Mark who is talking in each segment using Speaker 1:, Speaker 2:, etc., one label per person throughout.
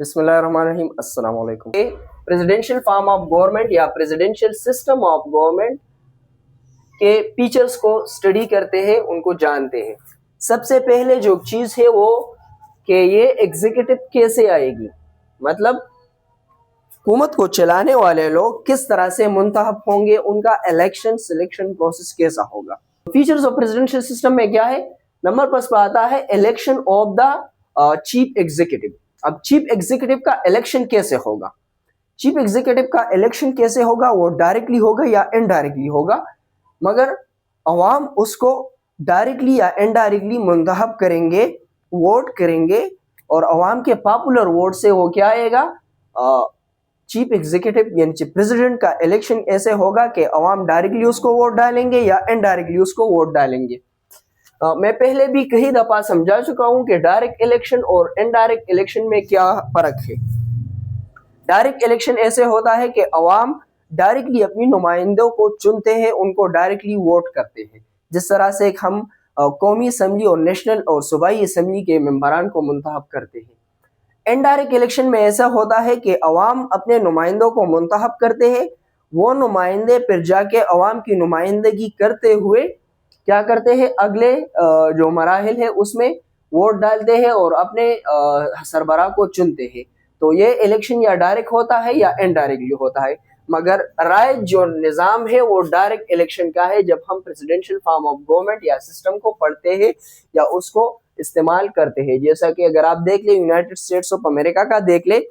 Speaker 1: बिस्मिल्लाहिर्रहमानिर्रहीम अस्सलाम वालेकुम। प्रेसिडेंशियल फॉर्म ऑफ गवर्नमेंट या प्रेसिडेंशियल सिस्टम ऑफ गवर्नमेंट के फीचर्स को स्टडी करते हैं, उनको जानते हैं। सबसे पहले जो चीज़ है वो कि ये एग्जीक्यूटिव कैसे आएगी, मतलब हुकूमत को चलाने वाले लोग किस तरह से मुंतखब होंगे, उनका इलेक्शन सिलेक्शन प्रोसेस कैसा होगा। फीचर्स ऑफ प्रेसिडेंशियल सिस्टम में क्या है, नंबर पर आता है election of the chief executive. अब चीफ एग्जीक्यूटिव का इलेक्शन कैसे होगा, चीफ एग्जीक्यूटिव का इलेक्शन कैसे होगा, वो डायरेक्टली होगा या इनडायरेक्टली होगा, मगर अवाम उसको डायरेक्टली या इनडायरेक्टली मुंतखब करेंगे, वोट करेंगे, और अवाम के पॉपुलर वोट से वो क्या आएगा, चीफ एग्जीक्यूटिव यानी प्रेसिडेंट का इलेक्शन ऐसे होगा कि अवाम डायरेक्टली उसको वोट डालेंगे या इनडायरेक्टली उसको वोट डालेंगे। मैं पहले भी कई दफा समझा चुका हूं कि डायरेक्ट इलेक्शन और इनडायरेक्ट इलेक्शन में क्या फर्क है। डायरेक्ट इलेक्शन ऐसे होता है कि अवाम डायरेक्टली अपनी नुमाइंदों को चुनते हैं, उनको डायरेक्टली वोट करते हैं, जिस तरह से हम कौमी असम्बली और नेशनल और सूबाई असम्बली के मेंबरान को मुंतखब करते हैं। इनडायरेक्ट इलेक्शन में ऐसा होता है कि अवाम अपने नुमाइंदों को मुंतखब करते हैं, वो नुमाइंदे फिर जाके अवाम की नुमाइंदगी करते हुए क्या करते हैं, अगले जो मराहिल है उसमें वोट डालते हैं और अपने सरबराह को चुनते हैं। तो ये इलेक्शन या डायरेक्ट होता है या इनडायरेक्टली होता है, मगर राय जो निज़ाम है वो डायरेक्ट इलेक्शन का है। जब हम प्रेसिडेंशियल फॉर्म ऑफ गवर्नमेंट या सिस्टम को पढ़ते हैं या उसको इस्तेमाल करते हैं, जैसा कि अगर आप देख ले यूनाइटेड स्टेट्स ऑफ अमेरिका का देख ले,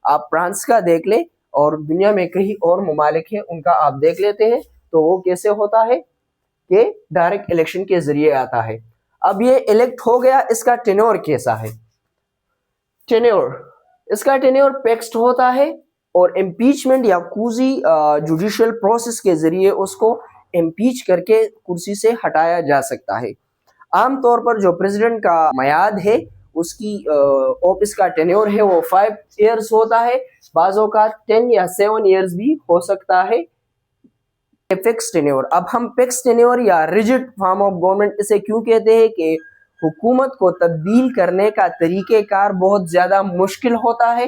Speaker 1: आप फ्रांस का देख ले, और दुनिया में कई और ममालिक हैं उनका आप देख लेते हैं, तो वो कैसे होता है कि डायरेक्ट इलेक्शन के जरिए आता है। अब ये इलेक्ट हो गया, इसका टेन्योर कैसा है, इसका टेन्योर फिक्स्ड होता है और इम्पीचमेंट या कुर्सी जुडिशियल प्रोसेस के जरिए उसको इम्पीच करके कुर्सी से हटाया जा सकता है। आमतौर पर जो प्रेसिडेंट का मयाद है, उसकी ऑफिस का टेन्योर है वो 5 ईयर्स होता है, बाजों का 10 या 7 ईयर्स भी हो सकता है। फिक्स टेन्योर, अब हम फिक्स टेन्योर या रिजिड फॉर्म ऑफ गवर्नमेंट इसे क्यों कहते हैं कि हुकूमत को तब्दील करने का तरीक़ेकार बहुत ज़्यादा मुश्किल होता है।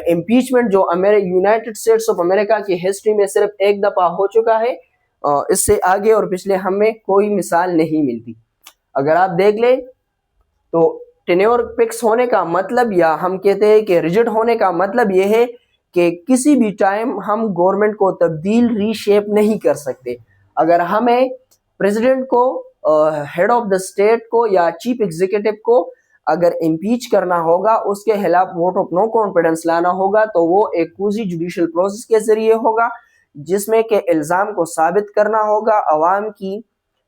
Speaker 1: इम्पीचमेंट जो यूनाइटेड स्टेट्स ऑफ अमेरिका की हिस्ट्री में सिर्फ एक दफ़ा हो चुका है, इससे आगे और पिछले हमें कोई मिसाल नहीं मिलती। अगर आप देख लें तो टेन्योर फिक्स होने का मतलब, या हम कहते हैं कि रिजिड होने का मतलब यह है कि किसी भी टाइम हम गवर्नमेंट को तब्दील रीशेप नहीं कर सकते। अगर हमें प्रेसिडेंट को, हेड ऑफ द स्टेट को या चीफ एग्जीक्यूटिव को अगर इम्पीच करना होगा, उसके खिलाफ वोट ऑफ नो कॉन्फिडेंस लाना होगा, तो वो एक कुर्सी जुडिशियल प्रोसेस के जरिए होगा, जिसमें के इल्ज़ाम को साबित करना होगा। अवाम की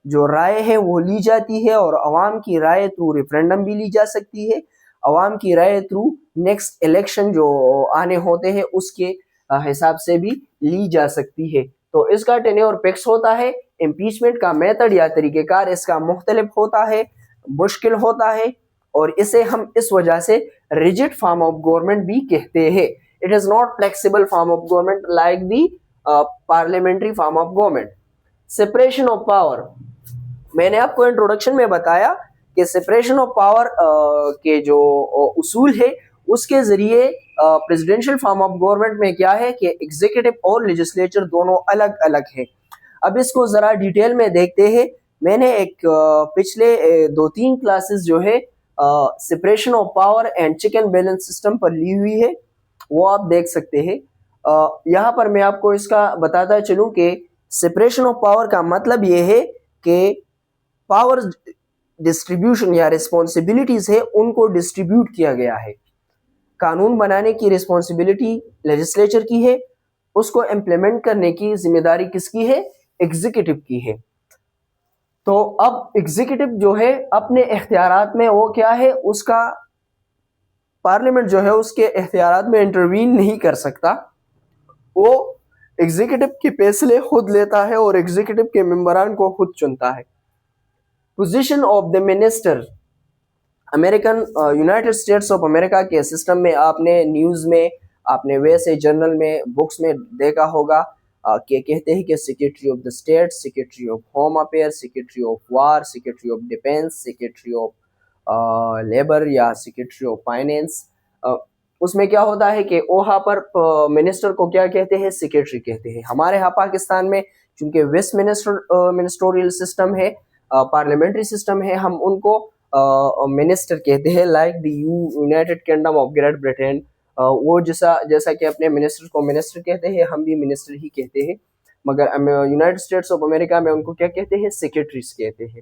Speaker 1: जो राय है वो ली जाती है, और अवाम की राय थ्रू रेफरेंडम भी ली जा सकती है, अवाम की राय थ्रू नेक्स्ट इलेक्शन जो आने होते हैं उसके हिसाब से भी ली जा सकती है। तो इसका टेन्योर फिक्स होता है। इम्पीचमेंट का मेथड या तरीक़ेकार इसका मुख्तलिफ होता है, मुश्किल होता है, और इसे हम इस वजह से रिजिड फॉर्म ऑफ गवर्नमेंट भी कहते हैं। It is not flexible form of government like the parliamentary form of government. Separation of power, मैंने आपको इंट्रोडक्शन में बताया कि सेपरेशन ऑफ पावर के जो उसूल है उसके ज़रिए प्रेसिडेंशियल फॉर्म ऑफ गवर्नमेंट में क्या है कि एग्जीक्यूटिव और लेजिस्लेचर दोनों अलग अलग है। अब इसको ज़रा डिटेल में देखते हैं। मैंने एक पिछले 2-3 क्लासेस जो है separation of power and check and balance system पर ली हुई है, वो आप देख सकते हैं। यहाँ पर मैं आपको इसका बताता चलूँ कि सेपरेशन ऑफ पावर का मतलब ये है कि पावर डिस्ट्रीब्यूशन या रिस्पॉन्सिबिलिटीज है उनको डिस्ट्रीब्यूट किया गया है। कानून बनाने की रिस्पॉन्सिबिलिटी लेजिस्लेचर की है, उसको इम्प्लीमेंट करने की जिम्मेदारी किसकी है, एग्जीक्यूटिव की है। तो अब एग्जीक्यूटिव जो है अपने इख्तियारात में वो क्या है, उसका पार्लियामेंट जो है उसके इख्तियारात में इंटरवीन नहीं कर सकता, वो एग्जीक्यूटिव के फैसले खुद लेता है और एग्जीक्यूटिव के मेंबरान को खुद चुनता है। Position of the minister, American United states of America के सिस्टम में आपने न्यूज़ में, आपने वैसे जर्नल में, बुक्स में देखा होगा कि कहते हैं कि secretary of the state, secretary of home affair, secretary of war, secretary of defence, secretary of labour या सेक्रेटरी ऑफ फाइनेंस। उसमें क्या होता है कि वहाँ पर मिनिस्टर को क्या कहते हैं, सेक्रेटरी कहते हैं। हमारे यहाँ पाकिस्तान में चूंकि वेस्ट मिनिस्टोरियल सिस्टम है, पार्लियामेंट्री सिस्टम है, हम उनको मिनिस्टर कहते हैं। Like the United kingdom of great Britain, वो जैसा कि अपने मिनिस्टर को मिनिस्टर कहते हैं, हम भी मिनिस्टर ही कहते हैं। मगर यूनाइटेड स्टेट्स ऑफ अमेरिका में उनको क्या कहते हैं, सेक्रेटरीज कहते हैं,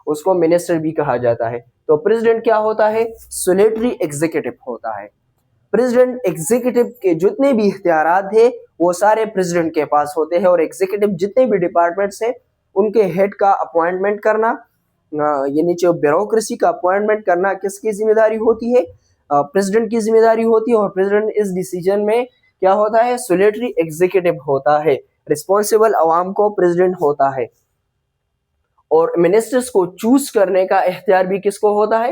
Speaker 1: उसको मिनिस्टर भी कहा जाता है। तो प्रेसिडेंट क्या होता है, सोलेटरी एग्जीक्यूटिव होता है। प्रेसिडेंट एग्जीक्यूटिव के जितने भी इख्तियारात थे वो सारे प्रेसिडेंट के पास होते हैं, और एग्जीक्यूटिव जितने भी डिपार्टमेंट्स हैं उनके हेड का अपॉइंटमेंट करना, यानी जो ब्यूरोक्रेसी का अपॉइंटमेंट करना किसकी जिम्मेदारी होती है, प्रेसिडेंट की जिम्मेदारी होती है। और प्रेसिडेंट इस डिसीजन में क्या होता है, सोलेटरी एग्जीक्यूटिव होता है, रिस्पॉन्सिबल अवाम को प्रेसिडेंट होता है। और मिनिस्टर्स को चूज करने का इख्तियार भी किसको होता है,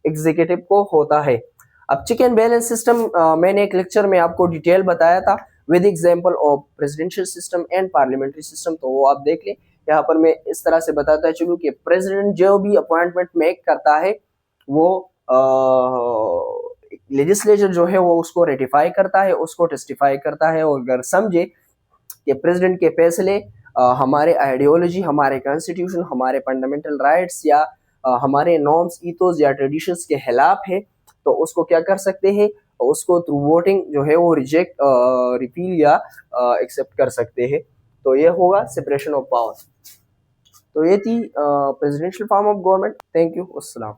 Speaker 1: एग्जीक्यूटिव को होता है। अब चेक एंड बैलेंस सिस्टम मैंने एक लेक्चर में आपको डिटेल बताया था with example of presidential system and parliamentary system, तो वो आप देख लें। यहाँ पर मैं इस तरह से बताता चलूँ कि प्रेसिडेंट जो भी अपॉइंटमेंट मेक करता है वो लेजिस्लेचर जो है वो उसको रेटिफाई करता है, उसको टेस्टिफाई करता है। और अगर समझे कि प्रेसिडेंट के फैसले हमारे आइडियोलॉजी, हमारे कॉन्स्टिट्यूशन, हमारे फंडामेंटल राइट्स या हमारे नॉर्म्स, ईथोस या ट्रेडिशंस के खिलाफ है, तो उसको क्या कर सकते हैं, उसको थ्रू वोटिंग जो है वो रिजेक्ट, रिपील या एक्सेप्ट कर सकते हैं। तो ये होगा सेपरेशन ऑफ पावर। तो ये थी presidential form of government. Thank you, अस्सलाम।